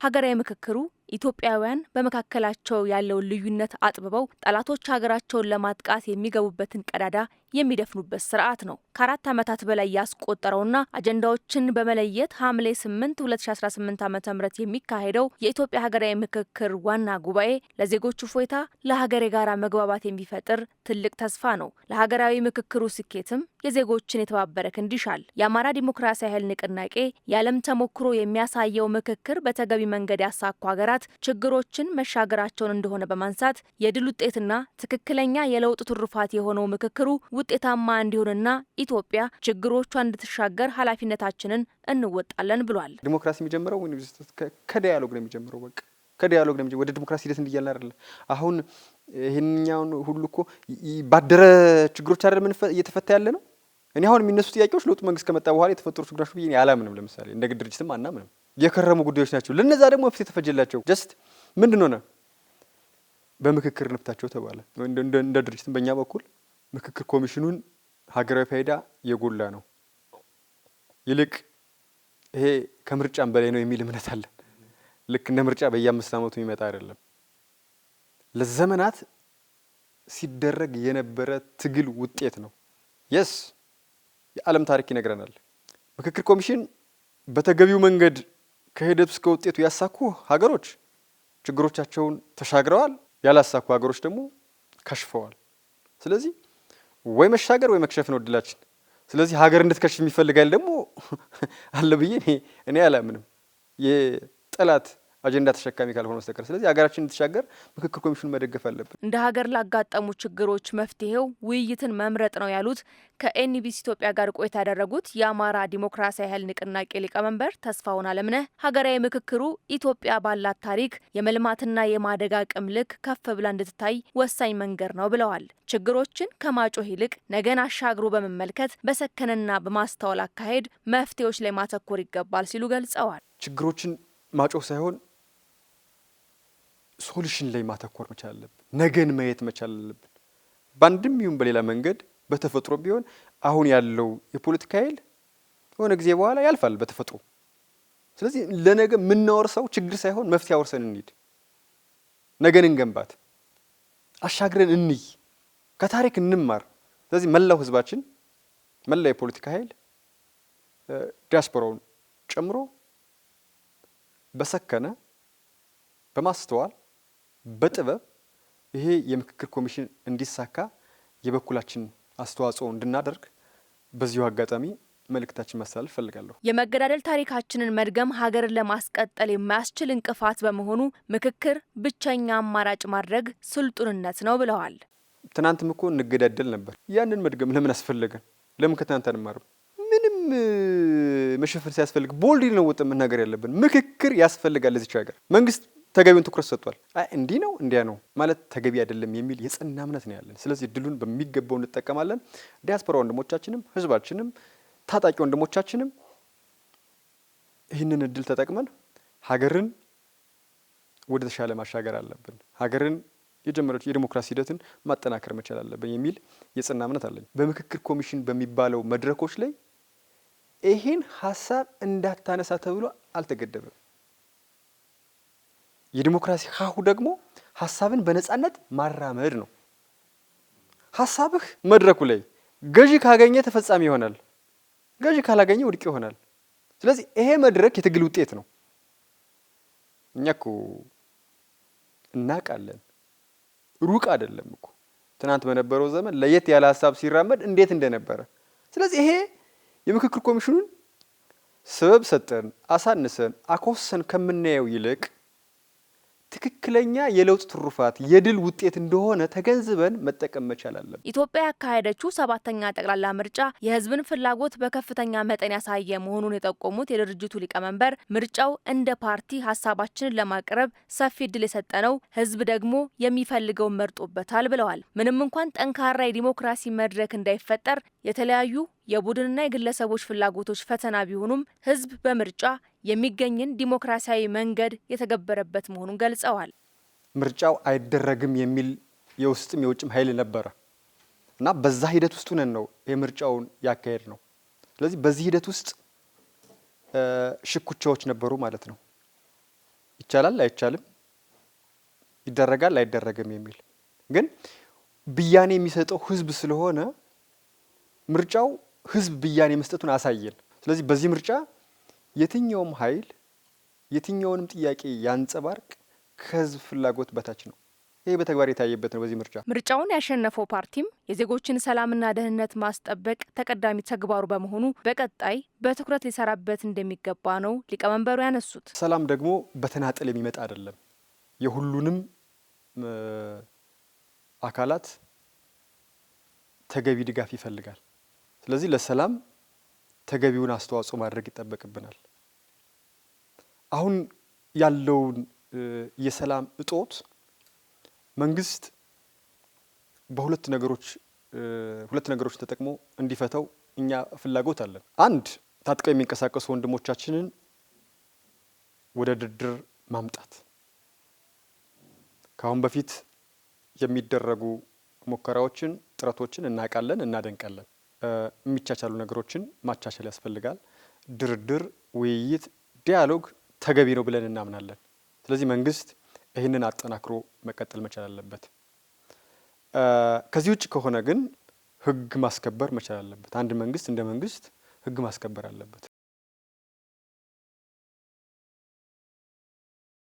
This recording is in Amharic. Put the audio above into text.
ሀገራዊ ምክክሩ ኢትዮጵያውያን በመካከላቸው ያለውን ልዩነት አጥብበው ጠላቶች ሀገራቸውን ለማጥቃት የሚገቡበትን ቀዳዳ የሚደፍኑበት ስርዓት ነው። ከ4 ዓመታት በላይ ያስቆጠረውና አጀንዳዎችን በመለየት ሐምሌ 8 2018 ዓ.ም የሚካሄደው የኢትዮጵያ ሀገራዊ ምክክር ዋና ጉባኤ ለዜጎቹ እፎይታ፣ ለሀገር የጋራ መግባባት የሚፈጥር ትልቅ ተስፋ ነው። ለሀገራዊ ምክክሩ ስኬትም የዜጎችን የተባበረ ክንድ ይሻል። የአማራ ዲሞክራሲያዊ ኃይል ንቅናቄ የዓለም ተሞክሮ የሚያሳየው ምክክር በተገቢ መንገድ ያሳኩ ሀገራት ችግሮችን መሻገራቸውን እንደሆነ በማንሳት የድል ውጤትና ትክክለኛ የለውጥ ትሩፋት የሆነው ምክክሩ ውጤታማ እንዲሆንና ኢትዮጵያ ችግሮቿን እንድትሻገር ኃላፊነታችንን እንወጣለን ብሏል። ዲሞክራሲ የሚጀምረው ከዲያሎግ ነው የሚጀምረው። በቃ ከዲያሎግ ነው ወደ ዲሞክራሲ ሂደት እንዲያልን አይደለ። አሁን ይሄንኛውን ሁሉ እኮ ባደረ ችግሮች አይደለም እየተፈታ ያለ ነው። እኔ አሁን የሚነሱ ጥያቄዎች ለውጥ መንግስት ከመጣ በኋላ የተፈጠሩ ችግሮች ብዬ አላምንም። ለምሳሌ እንደ ድርጅትም አናምንም። የከረሙ ጉዳዮች ናቸው። ለነዛ ደግሞ መፍትሄ የተፈጀላቸው ጀስት ምንድነው ነው በምክክር እንፍታቸው ተባለ። እንደ ድርጅትም በእኛ በኩል ምክክር ኮሚሽኑን ሀገራዊ ፋይዳ የጎላ ነው። ይልቅ ይሄ ከምርጫም በላይ ነው የሚል እምነት አለ። ልክ እንደ ምርጫ በየ5 ዓመቱ የሚመጣ አይደለም። ለዘመናት ሲደረግ የነበረ ትግል ውጤት ነው። የስ የዓለም ታሪክ ይነግረናል። ምክክር ኮሚሽን በተገቢው መንገድ ከሂደቱ እስከ ውጤቱ ያሳኩ ሀገሮች ችግሮቻቸውን ተሻግረዋል። ያላሳኩ ሀገሮች ደግሞ ከሽፈዋል። ስለዚህ ወይ መሻገር ወይ መክሸፍ ነው እድላችን። ስለዚህ ሀገር እንድትከሽፍ የሚፈልጋል ደግሞ አለ ብዬ እኔ አላምንም። የጠላት አጀንዳ ተሸካሚ ካልሆነ በስተቀር። ስለዚህ ሀገራችን እንድትሻገር ምክክር ኮሚሽኑን መደገፍ አለብን። እንደ ሀገር ላጋጠሙ ችግሮች መፍትሄው ውይይትን መምረጥ ነው ያሉት ከኤንቢሲ ኢትዮጵያ ጋር ቆይታ ያደረጉት የአማራ ዲሞክራሲያዊ ኃይል ንቅናቄ ሊቀመንበር ተስፋውን አለምነህ ሀገራዊ ምክክሩ ኢትዮጵያ ባላት ታሪክ የመልማትና የማደግ አቅም ልክ ከፍ ብላ እንድትታይ ወሳኝ መንገድ ነው ብለዋል። ችግሮችን ከማጮህ ይልቅ ነገን አሻግሮ በመመልከት በሰከነና በማስተዋል አካሄድ መፍትሄዎች ላይ ማተኮር ይገባል ሲሉ ገልጸዋል። ችግሮችን ማጮህ ሳይሆን ሶሉሽን ላይ ማተኮር መቻል አለብን። ነገን ማየት መቻል አለብን። በአንድም ይሁን በሌላ መንገድ በተፈጥሮ ቢሆን አሁን ያለው የፖለቲካ ኃይል የሆነ ጊዜ በኋላ ያልፋል በተፈጥሮ። ስለዚህ ለነገ የምናወርሰው ችግር ሳይሆን መፍትሄ አውርሰን እንሂድ። ነገን እንገንባት፣ አሻግረን እንይ፣ ከታሪክ እንማር። ስለዚህ መላው ህዝባችን፣ መላው የፖለቲካ ኃይል ዲያስፖራውን ጨምሮ በሰከነ በማስተዋል በጥበብ ይሄ የምክክር ኮሚሽን እንዲሳካ የበኩላችን አስተዋጽኦ እንድናደርግ በዚሁ አጋጣሚ መልእክታችን ማስተላለፍ ፈልጋለሁ። የመገዳደል ታሪካችንን መድገም ሀገርን ለማስቀጠል የማያስችል እንቅፋት በመሆኑ ምክክር ብቸኛ አማራጭ ማድረግ ስልጡንነት ነው ብለዋል። ትናንትም እኮ እንገዳደል ነበር። ያንን መድገም ለምን አስፈለገን? ለምን ከትናንት አንማርም? ምንም መሸፈን ሲያስፈልግ ቦልድ ነው ወጥ መናገር ያለብን። ምክክር ያስፈልጋል። ለዚች ሀገር መንግስት ተገቢውን ትኩረት ሰጥቷል። እንዲህ ነው እንዲያ ነው ማለት ተገቢ አይደለም የሚል የጸና እምነት ነው ያለን። ስለዚህ እድሉን በሚገባው እንጠቀማለን። ዲያስፖራ ወንድሞቻችንም ህዝባችንም ታጣቂ ወንድሞቻችንም ይህንን እድል ተጠቅመን ሀገርን ወደ ተሻለ ማሻገር አለብን። ሀገርን የጀመረችው የዲሞክራሲ ሂደትን ማጠናከር መቻል አለብን የሚል የጸና እምነት አለኝ። በምክክር ኮሚሽን በሚባለው መድረኮች ላይ ይህን ሀሳብ እንዳታነሳ ተብሎ አልተገደበም። የዲሞክራሲ ሀሁ ደግሞ ሀሳብን በነጻነት ማራመድ ነው። ሀሳብህ መድረኩ ላይ ገዢ ካገኘ ተፈጻሚ ይሆናል፣ ገዢ ካላገኘ ውድቅ ይሆናል። ስለዚህ ይሄ መድረክ የትግል ውጤት ነው። እኛ እኮ እናውቃለን፣ ሩቅ አይደለም እኮ ትናንት በነበረው ዘመን ለየት ያለ ሀሳብ ሲራመድ እንዴት እንደነበረ። ስለዚህ ይሄ የምክክር ኮሚሽኑን ሰበብ ሰጠን አሳንሰን አኮሰን ከምናየው ይልቅ ትክክለኛ የለውጥ ትሩፋት የድል ውጤት እንደሆነ ተገንዝበን መጠቀም መቻል አለብን። ኢትዮጵያ ያካሄደችው 7ኛ ጠቅላላ ምርጫ የህዝብን ፍላጎት በከፍተኛ መጠን ያሳየ መሆኑን የጠቆሙት የድርጅቱ ሊቀመንበር ምርጫው እንደ ፓርቲ ሀሳባችንን ለማቅረብ ሰፊ እድል የሰጠ ነው፣ ህዝብ ደግሞ የሚፈልገውን መርጦበታል ብለዋል። ምንም እንኳን ጠንካራ የዲሞክራሲ መድረክ እንዳይፈጠር የተለያዩ የቡድንና የግለሰቦች ፍላጎቶች ፈተና ቢሆኑም ህዝብ በምርጫ የሚገኝን ዲሞክራሲያዊ መንገድ የተገበረበት መሆኑን ገልጸዋል። ምርጫው አይደረግም የሚል የውስጥም የውጭም ኃይል ነበረ እና በዛ ሂደት ውስጥ ሆነን ነው የምርጫውን ያካሄድ ነው። ስለዚህ በዚህ ሂደት ውስጥ ሽኩቻዎች ነበሩ ማለት ነው። ይቻላል አይቻልም፣ ይደረጋል አይደረግም የሚል ግን ብያኔ የሚሰጠው ህዝብ ስለሆነ ምርጫው ህዝብ ብያኔ መስጠቱን አሳየን። ስለዚህ በዚህ ምርጫ የትኛውም ኃይል የትኛውንም ጥያቄ ያንጸባርቅ ከህዝብ ፍላጎት በታች ነው። ይሄ በተግባር የታየበት ነው። በዚህ ምርጫውን ያሸነፈው ፓርቲም የዜጎችን ሰላምና ደህንነት ማስጠበቅ ተቀዳሚ ተግባሩ በመሆኑ በቀጣይ በትኩረት ሊሰራበት እንደሚገባ ነው ሊቀመንበሩ ያነሱት። ሰላም ደግሞ በተናጠል የሚመጣ አይደለም። የሁሉንም አካላት ተገቢ ድጋፍ ይፈልጋል። ስለዚህ ለሰላም ተገቢውን አስተዋጽኦ ማድረግ ይጠበቅብናል። አሁን ያለውን የሰላም እጦት መንግስት በሁለት ነገሮች ተጠቅሞ እንዲፈታው እኛ ፍላጎት አለን። አንድ ታጥቀው የሚንቀሳቀሱ ወንድሞቻችንን ወደ ድርድር ማምጣት። ከአሁን በፊት የሚደረጉ ሙከራዎችን፣ ጥረቶችን እናውቃለን፣ እናደንቃለን። የሚቻቻሉ ነገሮችን ማቻቻል ያስፈልጋል። ድርድር፣ ውይይት፣ ዲያሎግ ተገቢ ነው ብለን እናምናለን። ስለዚህ መንግስት ይህንን አጠናክሮ መቀጠል መቻል አለበት። ከዚህ ውጭ ከሆነ ግን ህግ ማስከበር መቻል አለበት። አንድ መንግስት እንደ መንግስት ህግ ማስከበር አለበት።